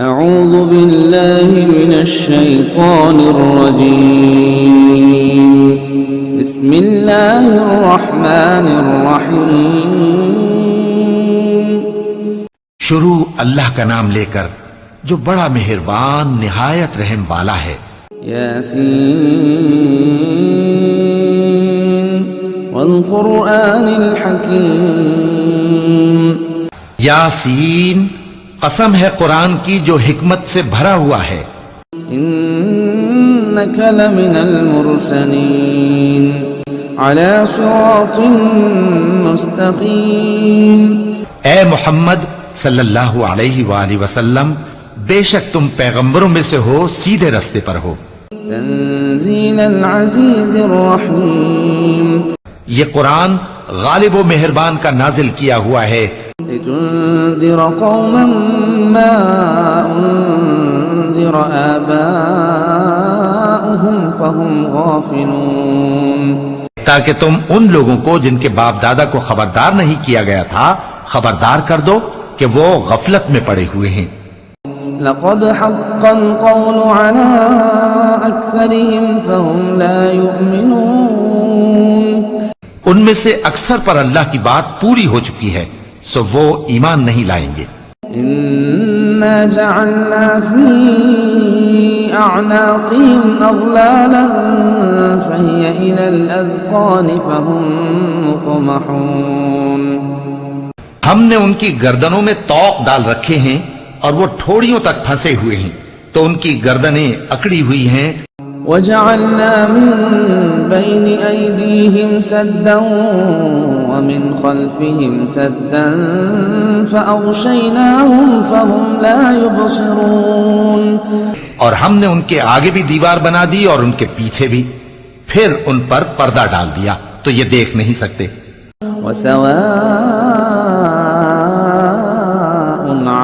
اعوذ باللہ من الشیطان الرجیم بسم اللہ الرحمن الرحیم شروع اللہ کا نام لے کر جو بڑا مہربان نہایت رحم والا ہے۔ یاسین والقرآن الحکیم یاسین، قسم ہے قرآن کی جو حکمت سے بھرا ہوا ہے۔ انک لمن المرسلین علی صراط مستقیم، اے محمد صلی اللہ علیہ وآلہ وسلم، بے شک تم پیغمبروں میں سے ہو، سیدھے رستے پر ہو۔ تنزیل العزیز الرحیم، یہ قرآن غالب و مہربان کا نازل کیا ہوا ہے، لتنذر قوما ما انذر آباؤهم فهم غافلون، تاکہ تم ان لوگوں کو جن کے باپ دادا کو خبردار نہیں کیا گیا تھا خبردار کر دو کہ وہ غفلت میں پڑے ہوئے ہیں۔ لقد حق القول على اکثرهم فهم لا يؤمنون، ان میں سے اکثر پر اللہ کی بات پوری ہو چکی ہے سو وہ ایمان نہیں لائیں گے۔ انا جعلنا في اعناقهم اغلالا فهي الى الاذقان فهم مقمحون، ہم نے ان کی گردنوں میں طوق ڈال رکھے ہیں اور وہ ٹھوڑیوں تک پھنسے ہوئے ہیں تو ان کی گردنیں اکڑی ہوئی ہیں۔ وجعلنا من بين أيديهم سدا ومن خلفهم سدا فأغشيناهم فهم لا يبصرون، اور ہم نے ان کے آگے بھی دیوار بنا دی اور ان کے پیچھے بھی، پھر ان پر پردہ ڈال دیا تو یہ دیکھ نہیں سکتے۔ وسواء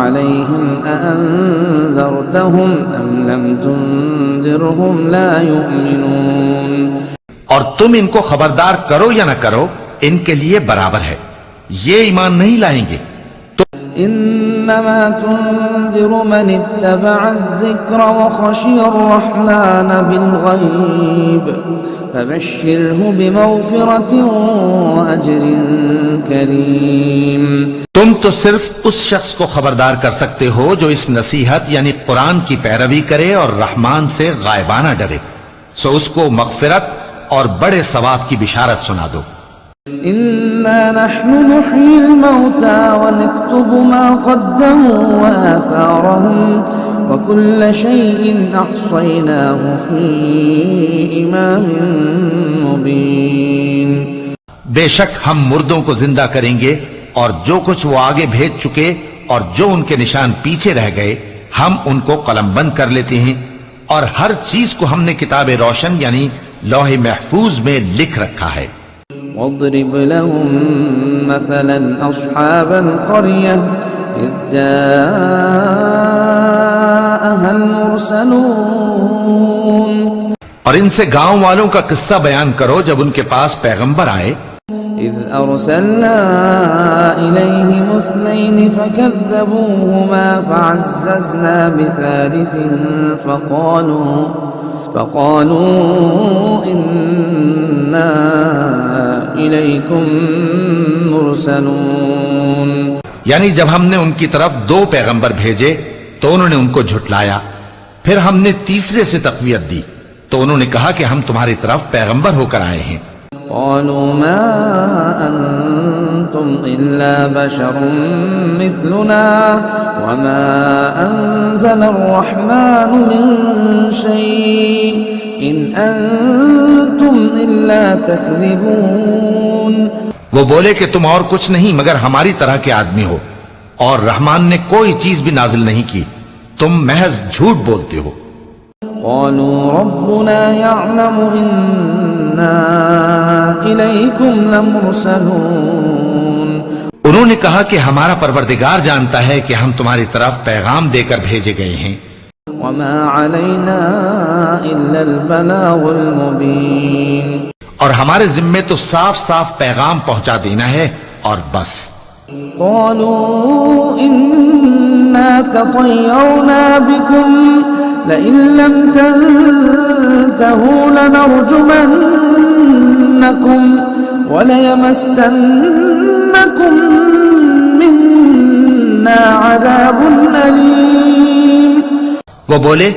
عليهم أأنذرتهم أم لم تنذرهم لا يؤمنون، اور تم ان کو خبردار کرو یا نہ کرو ان کے لیے برابر ہے، یہ ایمان نہیں لائیں گے۔ انما تنذر من اتبع الذکر وخشی الرحمن بالغیب فبشره بمغفرة واجر کریم، تم تو صرف اس شخص کو خبردار کر سکتے ہو جو اس نصیحت یعنی قرآن کی پیروی کرے اور رحمان سے غائبانہ ڈرے، سو اس کو مغفرت اور بڑے ثواب کی بشارت سنا دو۔ انا نحن نحيي الموتى ونكتب ما قدموا وآثارهم وكل شيء احصيناه في امام مبين، بے شک ہم مردوں کو زندہ کریں گے اور جو کچھ وہ آگے بھیج چکے اور جو ان کے نشان پیچھے رہ گئے ہم ان کو قلم بند کر لیتے ہیں، اور ہر چیز کو ہم نے کتاب روشن یعنی لوح محفوظ میں لکھ رکھا ہے۔ واضرب لهم مثلا اصحاب القرية اذ جاءها المرسلون، اور ان سے گاؤں والوں کا قصہ بیان کرو جب ان کے پاس پیغمبر آئے۔ اذ ارسلنا الیہم اثنین فکذبوہما فعززنا بثالث فقالوا انا الیکم مرسلون، یعنی جب ہم نے ان کی طرف 2 پیغمبر بھیجے تو انہوں نے ان کو جھٹلایا، پھر ہم نے تیسرے سے تقویت دی تو انہوں نے کہا کہ ہم تمہاری طرف پیغمبر ہو کر آئے ہیں۔ قالوا ما انتم الا بشر مثلنا وما انزل الرحمن من شيء ان انتم الا تكذبون، وہ بولے کہ تم اور کچھ نہیں مگر ہماری طرح کے آدمی ہو اور رحمان نے کوئی چیز بھی نازل نہیں کی، تم محض جھوٹ بولتے ہو۔ قالوا ربنا يعلم إنا إليكم لمرسلون، انہوں نے کہا کہ ہمارا پروردگار جانتا ہے کہ ہم تمہاری طرف پیغام دے کر بھیجے گئے ہیں، وما علينا إلا البلاغ المبين، اور ہمارے ذمے تو صاف صاف پیغام پہنچا دینا ہے اور بس۔ قالوا إنا تطيرنا بكم لئن لم تنتهوا لنرجمنكم وليمسنكم منا عذاب أليم. وہ بولے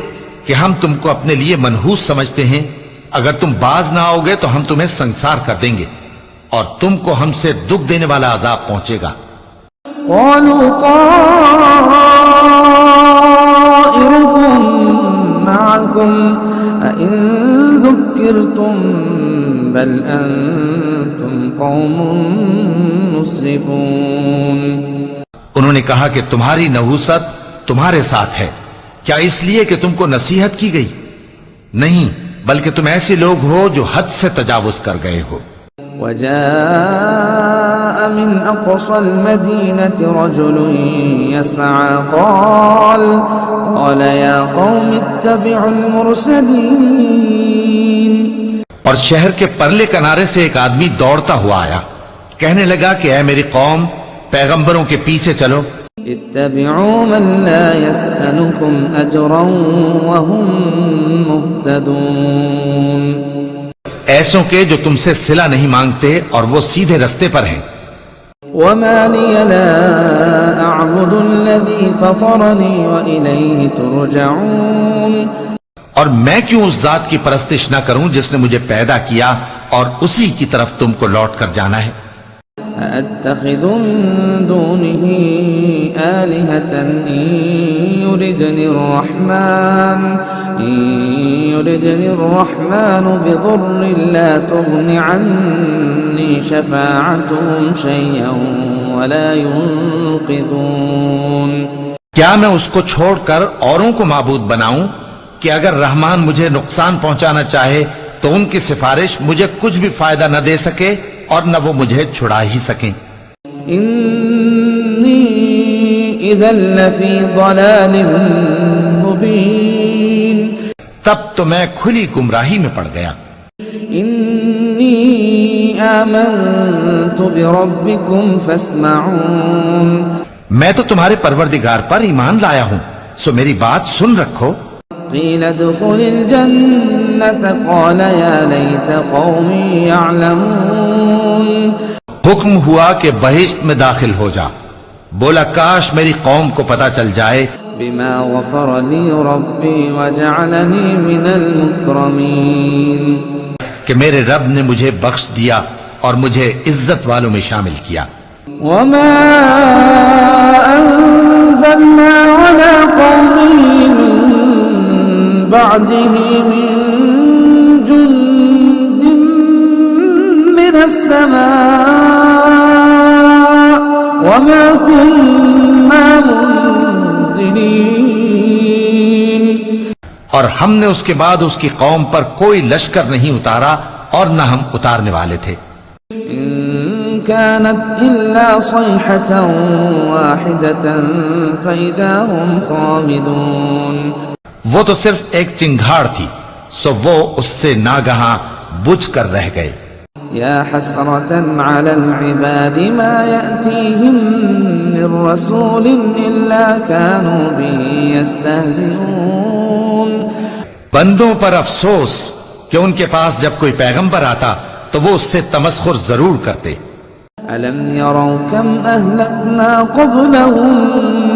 کہ ہم تم کو اپنے لیے منحوس سمجھتے ہیں، اگر تم باز نہ آؤ گے تو ہم تمہیں سنسار کر دیں گے اور تم کو ہم سے دکھ دینے والا عذاب پہنچے گا. قالوا طائركم معكم أئن ذكرتم بل أنتم قوم مسرفون. انہوں نے کہا کہ تمہاری نحوست تمہارے ساتھ ہے، کیا اس لیے کہ تم کو نصیحت کی گئی؟ نہیں، بلکہ تم ایسے لوگ ہو جو حد سے تجاوز کر گئے ہو. وجاء من أقصى المدينة رجل يسعى قال يا قوم اتبعوا المرسلين. اور شہر کے پرلے کنارے سے ایک آدمی دوڑتا ہوا آیا، کہنے لگا کہ اے میری قوم، پیغمبروں کے پیچھے چلو. اتبعوا من لا يسألكم أجرا وهم مهتدون. ایسوں کے جو تم سے صلہ نہیں مانگتے اور وہ سیدھے رستے پر ہیں. وما لي لا أعبد الذي فطرني وإليه ترجعون. اور میں کیوں اس ذات کی پرستش نہ کروں جس نے مجھے پیدا کیا اور اسی کی طرف تم کو لوٹ کر جانا ہے. أَأَتَّخِذُ مِن دُونِهِ آلِهَةً إِن يُرِدْنِ الرَّحْمَنُ بِضُرٍّ لَا تُغْنِ عَنِّي شَفَاعَتُهُمْ شَيْئًا وَلَا يُنقِذُونَ. کیا میں اس کو چھوڑ کر اوروں کو معبود بناؤں کہ اگر رحمان مجھے نقصان پہنچانا چاہے تو ان کی سفارش مجھے کچھ بھی فائدہ نہ دے سکے اور نہ وہ مجھے چھڑا ہی سکیں. انی اذا لفی ضلال مبین. تب تو میں کھلی گمراہی میں پڑ گیا. انی آمنت بربکم فاسمعون. میں تو تمہارے پروردگار پر ایمان لایا ہوں، سو میری بات سن رکھو. قیل ادخل الجنة قال یا لیت قومی یعلمون. حکم ہوا کہ بہشت میں داخل ہو جا، بولا کاش میری قوم کو پتہ چل جائے بما غفر لی ربی وجعلنی من المکرمین. کہ میرے رب نے مجھے بخش دیا اور مجھے عزت والوں میں شامل کیا. وما انزلنا على قومه من بعده من جند من السماء وما كنا منزلين. اور ہم نے اس کے بعد اس کی قوم پر کوئی لشکر نہیں اتارا اور نہ ہم اتارنے والے تھے. إن كانت إلا صيحة واحدة فإذا هم خامدون. وہ تو صرف ایک چنگھاڑ تھی، سو وہ اس سے ناگہاں بجھ کر رہ گئے. يا حسرة على العباد ما يأتيهم من رسول إلا كانوا به يستهزئون. بندوں پر افسوس کہ ان کے پاس جب کوئی پیغمبر آتا تو وہ اس سے تمسخر ضرور کرتے. ألم يروا كم أهلكنا قبلهم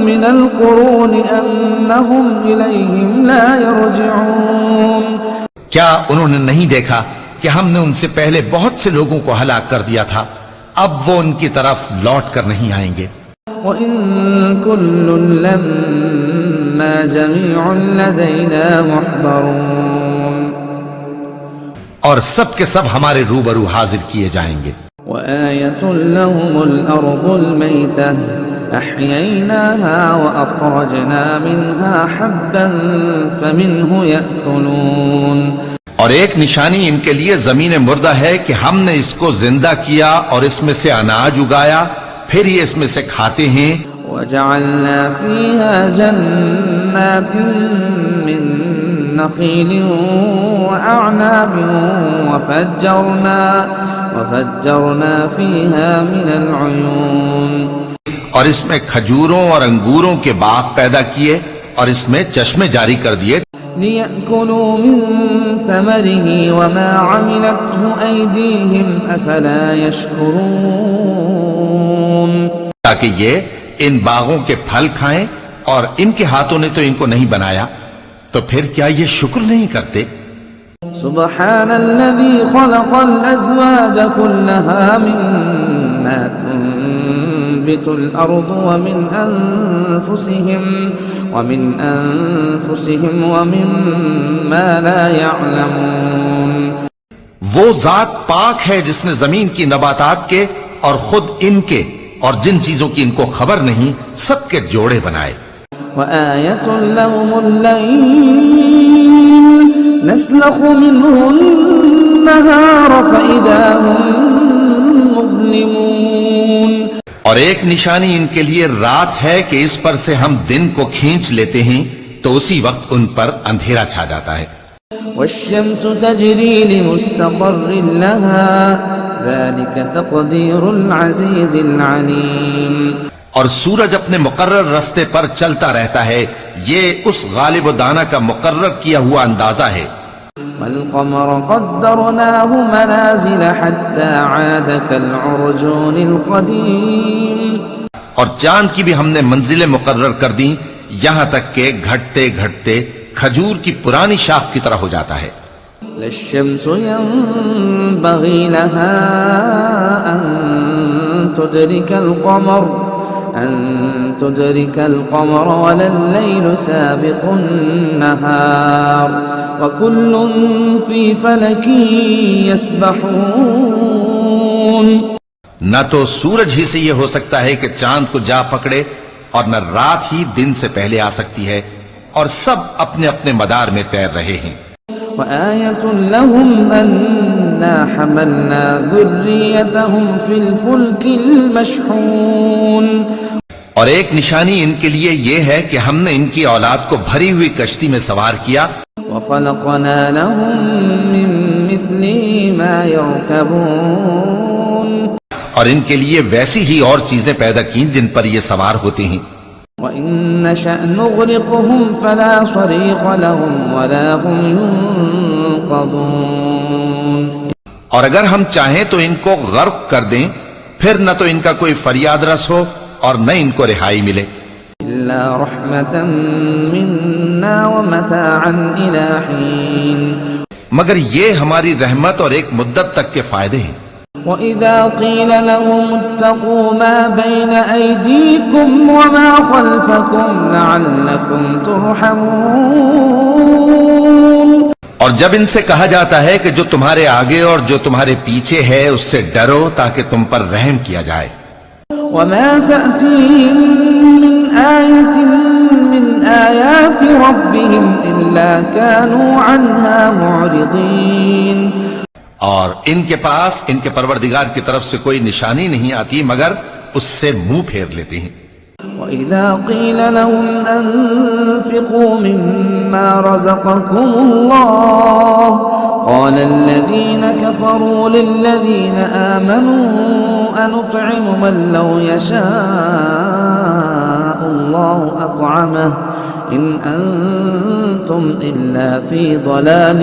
من القرون أنهم إليهم لا يرجعون. کیا انہوں نے نہیں دیکھا کہ ہم نے ان سے پہلے بہت سے لوگوں کو ہلاک کر دیا تھا، اب وہ ان کی طرف لوٹ کر نہیں آئیں گے. وَإِن كُلٌّ لَمَّا جَمِيعٌ لَدَيْنَا مُحْضَرُونَ. اور سب کے سب ہمارے روبرو حاضر کیے جائیں گے. وَآيَةٌ لَهُمُ الْأَرْضُ الْمَيْتَةُ أَحْيَيْنَاهَا وَأَخْرَجْنَا مِنْهَا حَبًّا فَمِنْهُ يَأْكُلُونَ. اور ایک نشانی ان کے لیے زمین مردہ ہے کہ ہم نے اس کو زندہ کیا اور اس میں سے اناج اگایا، پھر یہ اس میں سے کھاتے ہیں. وَجَعَلْنَا فِيهَا جَنَّاتٍ مِّن نَخِيلٍ وَأَعْنَابٍ وَفَجَّرْنَا فِيهَا مِنَ الْعُيُونِ. اور اس میں کھجوروں اور انگوروں کے باغ پیدا کیے اور اس میں چشمے جاری کر دیے لِيَأْكُلُوا مِن ثَمَرِهِ وَمَا عَمِلَتْهُ أَيْدِيهِمْ أَفَلَا يَشْكُرُونَ تاکہ یہ ان باغوں کے پھل کھائیں اور ان کے ہاتھوں نے تو ان کو نہیں بنایا تو پھر کیا یہ شکر نہیں کرتے سبحان الذي خلق الأزواج كلها مما تنبت الأرض ومن أنفسهم ومما لا يعلمون وہ ذات پاک ہے جس نے زمین کی نباتات کے اور خود ان کے اور جن چیزوں کی ان کو خبر نہیں سب کے جوڑے بنائے وآية لهم الليل نسلخ منه النهار فإذا هم مظلمون اور ایک نشانی ان کے لیے رات ہے کہ اس پر سے ہم دن کو کھینچ لیتے ہیں تو اسی وقت ان پر اندھیرا چھا جاتا ہے والشمس تجري لمستقر لها ذلك تقدير العزيز العليم اور سورج اپنے مقرر راستے پر چلتا رہتا ہے یہ اس غالب و دانا کا مقرر کیا ہوا اندازہ ہے والقمر قدرناه منازل حتى عاد كالعرجون القديم اور چاند کی بھی ہم نے منزلیں مقرر کر دیں یہاں تک کہ گھٹتے گھٹتے کھجور کی پرانی شاخ کی طرح ہو جاتا ہے للشمس ينبغي لها أن تدرك القمر ولا الليل سابق النهار وكل في فلك يسبحون نہ تو سورج ہی سے یہ ہو سکتا ہے کہ چاند کو جا پکڑے اور نہ رات ہی دن سے پہلے آ سکتی ہے اور سب اپنے اپنے مدار میں تیر رہے ہیں وآية لهم أنا حملنا ذريتهم في الفلك المشحون اور ایک نشانی ان کے لیے یہ ہے کہ ہم نے ان کی اولاد کو بھری ہوئی کشتی میں سوار کیا وخلقنا لهم من مثله ما يركبون اور ان کے لیے ویسی ہی اور چیزیں پیدا کی جن پر یہ سوار ہوتے ہیں وَإِن نَّشَأْ نُغْرِقْهُمْ فَلَا صَرِيخَ لَهُمْ وَلَا هُمْ يُنقَذُونَ اور اگر ہم چاہیں تو ان کو غرق کر دیں پھر نہ تو ان کا کوئی فریاد رس ہو اور نہ ان کو رہائی ملے إِلَّا رَحْمَةً مِّنَّا وَمَتَاعًا إِلَىٰ حِينٍ مگر یہ ہماری رحمت اور ایک مدت تک کے فائدے ہیں وَإِذَا قِيلَ لَهُمُ اتَّقُوا مَا بَيْنَ أَيْدِيكُمْ وَمَا خَلْفَكُمْ لَعَلَّكُمْ تُرْحَمُونَ اور جب ان سے کہا جاتا ہے کہ جو تمہارے آگے اور جو تمہارے پیچھے ہے اس سے ڈرو تاکہ تم پر رحم کیا جائے وَمَا تَأْتِيهِم مِّنْ آيَةٍ مِّنْ آيَاتِ رَبِّهِمْ إِلَّا كَانُوا عَنْهَا مُعْرِضِينَ اور ان کے پاس ان کے پروردگار کی طرف سے کوئی نشانی نہیں آتی مگر اس سے منہ پھیر لیتے ہیں وَإِذَا قِيلَ لَهُمْ أَنفِقُوا مِمَّا رَزَقَكُمُ اللَّهُ قَالَ الَّذِينَ كَفَرُوا لِلَّذِينَ آمَنُوا أَنُطْعِمُ مَن لَّوْ يَشَاءُ اللَّهُ أَطْعَمَهُ إِنْ أَنتُمْ إِلَّا فِي ضَلَالٍ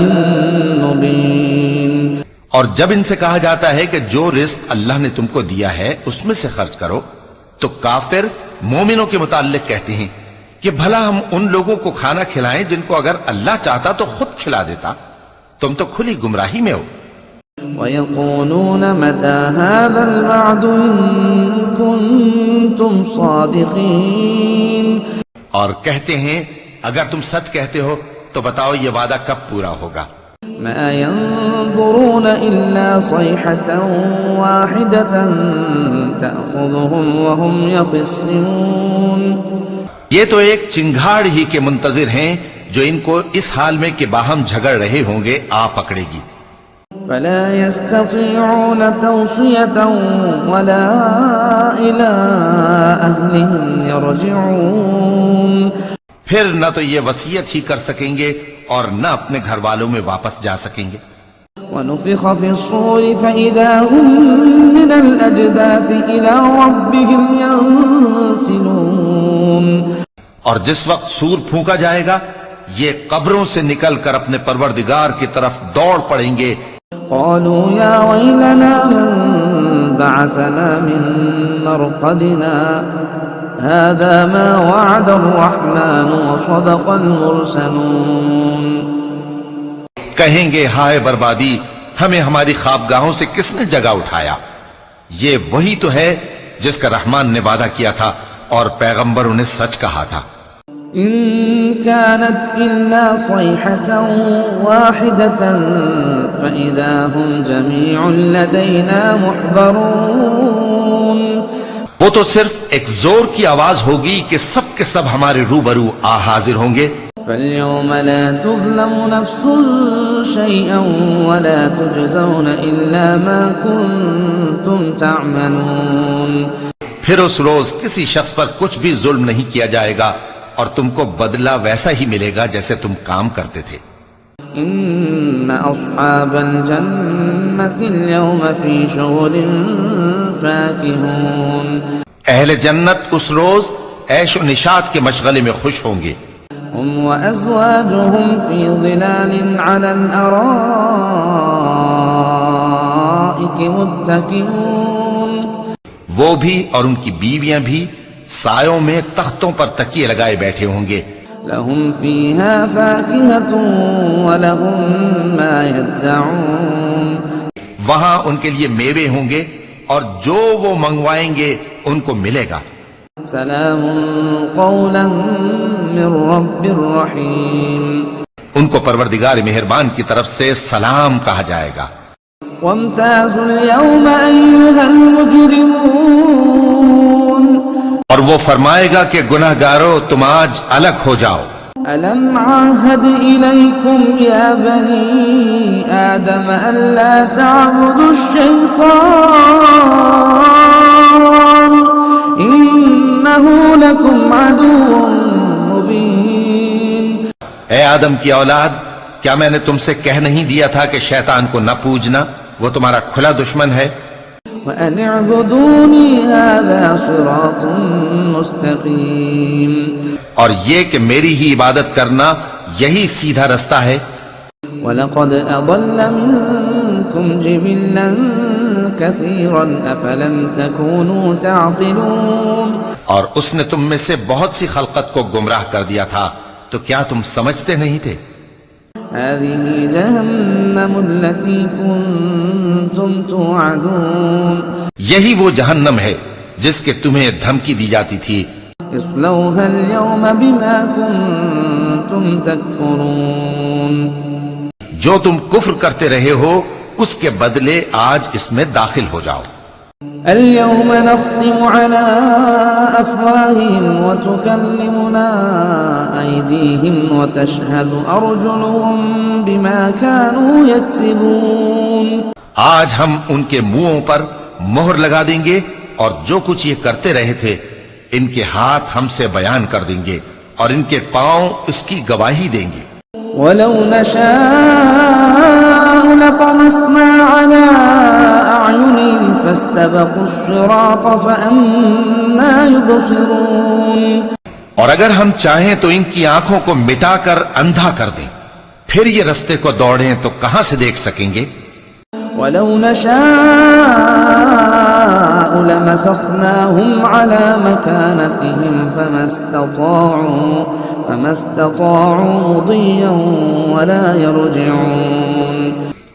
مُّبِينٍ اور جب ان سے کہا جاتا ہے کہ جو رزق اللہ نے تم کو دیا ہے اس میں سے خرچ کرو تو کافر مومنوں کے متعلق کہتے ہیں کہ بھلا ہم ان لوگوں کو کھانا کھلائیں جن کو اگر اللہ چاہتا تو خود کھلا دیتا تم تو کھلی گمراہی میں ہو وَيَقُولُونَ مَتَى هَذَا الْوَعْدُ إِن كُنتُمْ صَادِقِينَ اور کہتے ہیں اگر تم سچ کہتے ہو تو بتاؤ یہ وعدہ کب پورا ہوگا مَا يَنظُرُونَ إِلَّا صَيْحَةً وَاحِدَةً تَأْخُذُهُمْ وَهُمْ يَخِصِّمُونَ یہ تو ایک چنگھاڑ ہی کے منتظر ہیں جو ان کو اس حال میں کہ باہم جھگڑ رہے ہوں گے آ پکڑے گی فَلَا يَسْتَطِيعُونَ تَوْصِيَةً وَلَا إِلَىٰ أَهْلِهِمْ يَرْجِعُونَ پھر نہ تو یہ وصیت ہی کر سکیں گے اور نہ اپنے گھر والوں میں واپس جا سکیں گے ونفخ في الصور فإذا هم من الأجداث إلى ربهم ينسلون. اور جس وقت سور پھونکا جائے گا یہ قبروں سے نکل کر اپنے پروردگار کی طرف دوڑ پڑیں گے. قالوا يا ويلنا من بعثنا من مرقدنا هذا ما وعد الرحمن وصدق المرسلون. کہیں گے ہائے بربادی، ہمیں ہماری خوابگاہوں سے کس نے جگہ اٹھایا؟ یہ وہی تو ہے جس کا رحمان نے وعدہ کیا تھا اور پیغمبروں نے سچ کہا تھا. إن كانت إلا صيحة واحدة فإذا هم جميع لدينا محضرون. وہ تو صرف ایک زور کی آواز ہوگی کہ سب کے سب ہمارے روبرو حاضر ہوں گے. فاليوم لا تظلم نفس شيئا ولا تجزون إلا ما كنتم تعملون. پھر اس روز کسی شخص پر کچھ بھی ظلم نہیں کیا جائے گا اور تم کو بدلہ ویسا ہی ملے گا جیسے تم کام کرتے تھے. إن أصحاب الجنة اليوم في شغل فاكهون. اہل جنت اس روز عیش و نشاط کے مشغلے میں خوش ہوں گے. هم وأزواجهم في ظلال على الأرائك متكئون. وہ بھی اور ان کی بیویاں بھی سایوں میں تختوں پر تکیے لگائے بیٹھے ہوں گے. لهم فيها فاكهة ولهم ما يدعون. وہاں ان کے لیے میوے ہوں گے اور جو وہ منگوائیں گے ان کو ملے گا. سلام قولا من رب رحیم. ان کو پروردگار مہربان کی طرف سے سلام کہا جائے گا. وامتازوا اليوم أيها المجرمون. اور وہ فرمائے گا کہ گناہگارو تم آج الگ ہو جاؤ. ألم عاهد إليكم يا بني آدم ألا تعبدوا الشيطان إنه لكم عدو مبين. اے آدم کی اولاد، کیا میں نے تم سے کہہ نہیں دیا تھا کہ شیطان کو نہ پوجنا، وہ تمہارا کھلا دشمن ہے. وأن اعبدوني هذا صراط مستقيم. اور یہ کہ میری ہی عبادت کرنا یہی سیدھا رستہ ہے. وَلَقَدْ أَضَلَّ مِنكُمْ جِبِلًّا كَثِيرًا أَفَلَمْ تَكُونُوا تَعْقِلُونَ. اور اس نے تم میں سے بہت سی خلقت کو گمراہ کر دیا تھا، تو کیا تم سمجھتے نہیں تھے؟ هذه جهنم التي كنتم توعدون. یہی وہ جہنم ہے جس کے تمہیں دھمکی دی جاتی تھی. اصلوها اليوم بما كنتم تكفرون. جو تم کفر کرتے رہے ہو اس کے بدلے آج اس میں داخل ہو جاؤ. اليوم نختم على أفواههم وتكلمنا أيديهم وتشهد أرجلهم بما كانوا يكسبون. آج ہم ان کے منہوں پر مہر لگا دیں گے اور جو کچھ یہ کرتے رہے تھے ان کے ہاتھ ہم سے بیان کر دیں گے اور ان کے پاؤں اس کی گواہی دیں گے. ولو نشاء لطمسنا على أعينهم فاستبقوا الصراط فأنى يبصرون. اور اگر ہم چاہیں تو ان کی آنکھوں کو مٹا کر اندھا کر دیں، پھر یہ رستے کو دوڑیں تو کہاں سے دیکھ سکیں گے. ولو نشاء لمسخناهم على مكانتهم فما استطاعوا مضيا ولا يرجعون.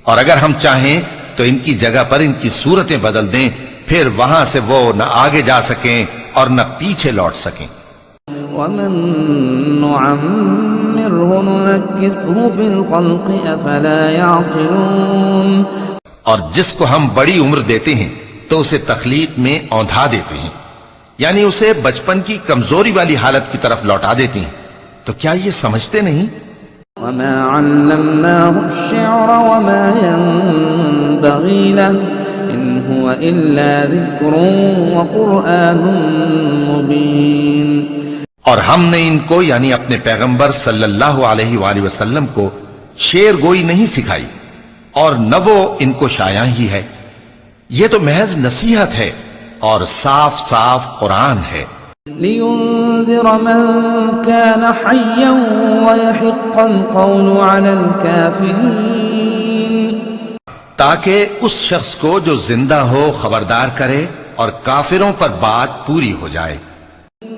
اور اگر ہم چاہیں تو ان کی جگہ پر ان کی صورتیں بدل دیں، پھر وہاں سے وہ نہ آگے جا سکیں اور نہ پیچھے لوٹ سکیں. ومن نعمره ننكسه في الخلق أفلا يعقلون. اور جس کو ہم بڑی عمر دیتے ہیں تو اسے تخلیق میں اوندھا دیتے ہیں، یعنی اسے بچپن کی کمزوری والی حالت کی طرف لوٹا دیتے ہیں. تو کیا یہ سمجھتے نہیں؟ وما علمناه الشعر وما ينبغي له إن هو إلا ذكر وقرآن مبين. اور ہم نے ان کو یعنی اپنے پیغمبر صلی اللہ علیہ وآلہ وسلم کو شعر گوئی نہیں سکھائی اور نہ وہ ان کو شایع ہی ہے. یہ تو محض نصیحت ہے اور صاف صاف قرآن ہے. لينذر من كان حيا ويحق القول على الكافرين تاکہ اس شخص کو جو زندہ ہو خبردار کرے اور کافروں پر بات پوری ہو جائے.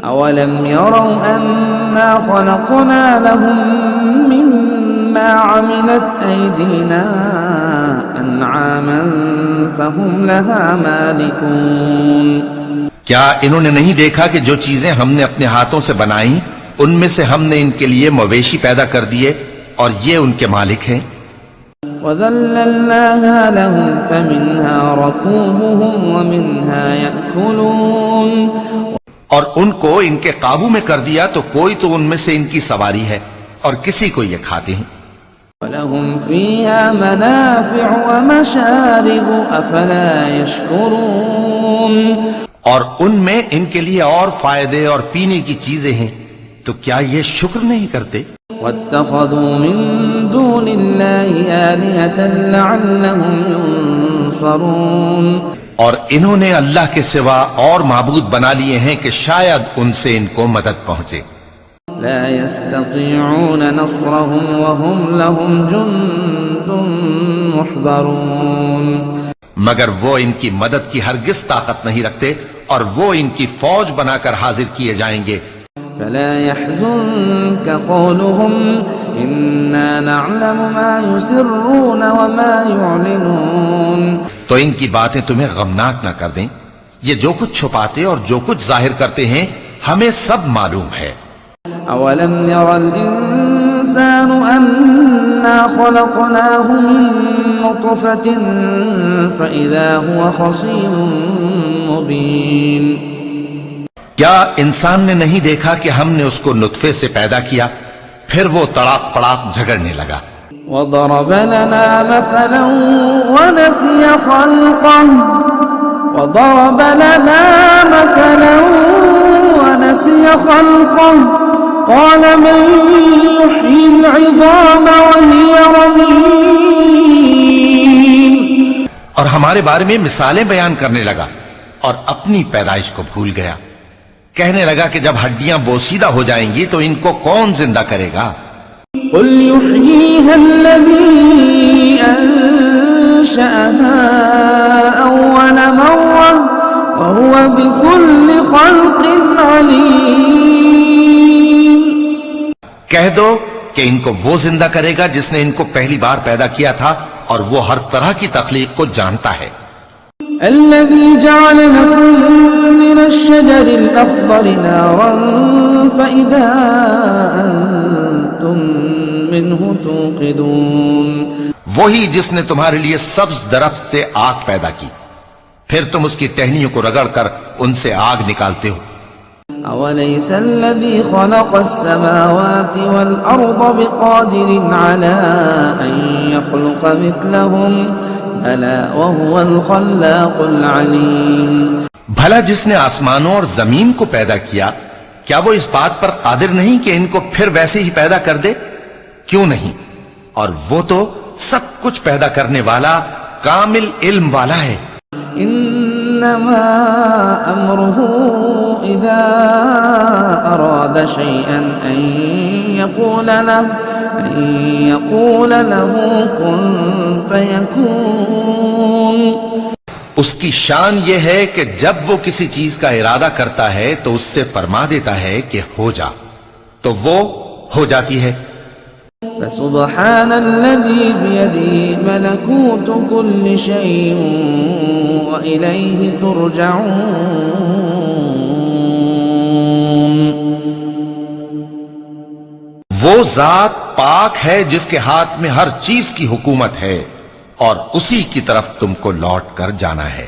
أولم يروا أنا خلقنا لهم مما عملت أيدينا أنعاما فهم لها مالكون کیا انہوں نے نہیں دیکھا کہ جو چیزیں ہم نے اپنے ہاتھوں سے بنائیں ان میں سے ہم نے ان کے لیے مویشی پیدا کر دیے اور یہ ان کے مالک ہیں. وذللناها لهم فمنها ركوبهم ومنها يأكلون اور ان کو ان کے قابو میں کر دیا تو کوئی تو ان میں سے ان کی سواری ہے اور کسی کو یہ کھاتے ہیں. ولهم فيها منافع ومشارب أفلا يشكرون اور ان میں ان کے لیے اور فائدے اور پینے کی چیزیں ہیں تو کیا یہ شکر نہیں کرتے. واتخذوا من دون الله آلهة لعلهم ينصرون اور انہوں نے اللہ کے سوا اور معبود بنا لیے ہیں کہ شاید ان سے ان کو مدد پہنچے. لا يستطيعون نصرهم وهم لهم جند محضرون مگر وہ ان کی مدد کی ہرگز طاقت نہیں رکھتے اور وہ ان کی فوج بنا کر حاضر کیے جائیں گے. فلا يحزنك قولهم إنا نعلم ما يسرون وما يعلنون تو ان کی باتیں تمہیں غمناک نہ کر دیں. یہ جو کچھ چھپاتے اور جو کچھ ظاہر کرتے ہیں ہمیں سب معلوم ہے. أولم ير الإنسان أنا خلقناه من نطفة فإذا هو خصيم مبين کیا انسان نے نہیں دیکھا کہ ہم نے اس کو نطفے سے پیدا کیا پھر وہ تڑاک پڑاک جھگڑنے لگا. وضرب لنا مثلا ونسي خلقه قال من يحيي العظام وهي رميم اور ہمارے بارے میں مثالیں بیان کرنے لگا اور اپنی پیدائش کو بھول گیا. کہنے لگا کہ جب ہڈیاں بوسیدہ ہو جائیں گی تو ان کو کون زندہ کرے گا. قل يحييها الذي أنشأها أول مرة وهو بكل خلق عليم کہہ دو کہ ان کو وہ زندہ کرے گا جس نے ان کو پہلی بار پیدا کیا تھا اور وہ ہر طرح کی تخلیق کو جانتا ہے. الذي جعل لكم من الشجر الأخضر نارا فإذا أنتم منه توقدون وہی جس نے تمہارے لیے سبز درخت سے آگ پیدا کی پھر تم اس کی ٹہنیوں کو رگڑ کر ان سے آگ نکالتے ہو. أوليس الذي خلق السماوات والأرض بقادر على أن يخلق مثلهم بلى وهو الخلاق العليم بھلا جس نے آسمانوں اور زمین کو پیدا کیا کیا وہ اس بات پر قادر نہیں کہ ان کو پھر ویسے ہی پیدا کر دے؟ کیوں نہیں، اور وہ تو سب کچھ پیدا کرنے والا کامل علم والا ہے. انما امره اذا اراد شيئا ان يقول له كن فيكون اس کی شان یہ ہے کہ جب وہ کسی چیز کا ارادہ کرتا ہے تو اس سے فرما دیتا ہے کہ ہو جا تو وہ ہو جاتی ہے. فسبحان الذي بيده ملكوت كل شيء وإليه ترجعون وہ ذات پاک ہے جس کے ہاتھ میں ہر چیز کی حکومت ہے اور اسی کی طرف تم کو لوٹ کر جانا ہے.